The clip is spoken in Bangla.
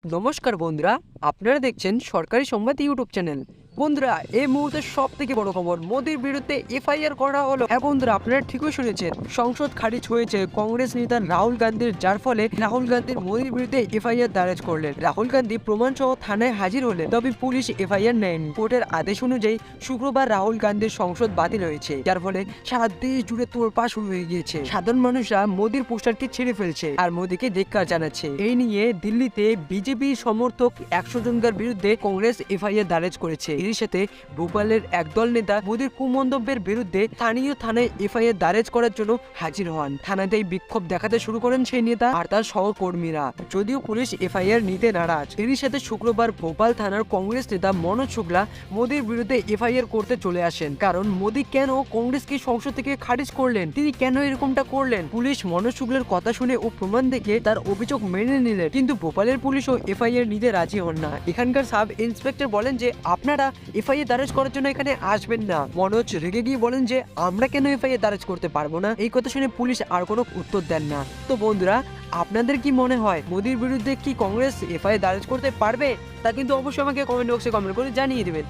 নমস্কার বন্ধুরা, আপনারা দেখছেন সরকারি সংবাদ ইউটিউব চ্যানেল। বন্ধুরা, এই মুহূর্তে সব থেকে বড় খবর, মোদির বিরুদ্ধে এফআইআর করা হলো। হ্যাঁ বন্ধুরা, আপনারা ঠিকই শুনেছেন, সংসদ খারিজ হয়েছে কংগ্রেস নেতা রাহুল গান্ধীর, যার ফলে রাহুল গান্ধীর মোদির বিরুদ্ধে এফআইআর দায়ের করলেন। রাহুল গান্ধী প্রমাণ সহ থানায় হাজির হলেন, তবে পুলিশ এফআইআর নেয়নি। কোর্টের আদেশ অনুযায়ী শুক্রবার রাহুল গান্ধীর সংসদ বাতিল হয়েছে, যার ফলে সারা দেশ জুড়ে তোড়পাড় শুরু হয়ে গিয়েছে। সাধারণ মানুষরা মোদির পোস্টারকে ছিঁড়ে ফেলছে আর মোদিকে ধিক্কার জানাচ্ছে। এই নিয়ে দিল্লিতে বিজেপি সমর্থক 100 জনকার বিরুদ্ধে কংগ্রেস এফআইআর দায়ের করেছে। এর সাথে ভোপালের একদল নেতা মোদির কুমন্তব্যের বিরুদ্ধে স্থানীয় থানায় এফআইআর দায়ের করার জন্য হাজির হন। থানাতেই বিক্ষোভ দেখাতে শুরু করেন সেই নেতা আর তার সহকর্মীরা, যদিও পুলিশ এফআইআর নিতে নারাজ। এরই সাথে শুক্রবার ভোপাল থানার কংগ্রেস নেতা মনোজ শুক্লা মোদির বিরুদ্ধে এফআইআর করতে চলে আসেন। কারণ মোদি কেন কংগ্রেসকে সংসদ থেকে খারিজ করলেন, তিনি কেন এরকমটা করলেন। পুলিশ মনোজ শুক্লার কথা শুনে ও প্রমাণ দেখে তার অভিযোগ মেনে নিলেন, কিন্তু ভোপালের পুলিশও এফআইআর নিতে রাজি হন না। এখানকার সাব ইন্সপেক্টর বলেন যে আপনারা এফআইআর দায়ের করার জন্য এখানে আসবেন না। মনোজ রেগে গিয়ে বলেন যে আমরা কেন এফআইআর দায়ের করতে পারবো না। এই কথা শুনে পুলিশ আর কোনো উত্তর দেন না। তো বন্ধুরা, আপনাদের কি মনে হয়, মোদির বিরুদ্ধে কি কংগ্রেস এফআইআর দায়ের করতে পারবে? তা কিন্তু অবশ্যই আমাকে কমেন্ট বক্সে কমেন্ট করে জানিয়ে দেবেন।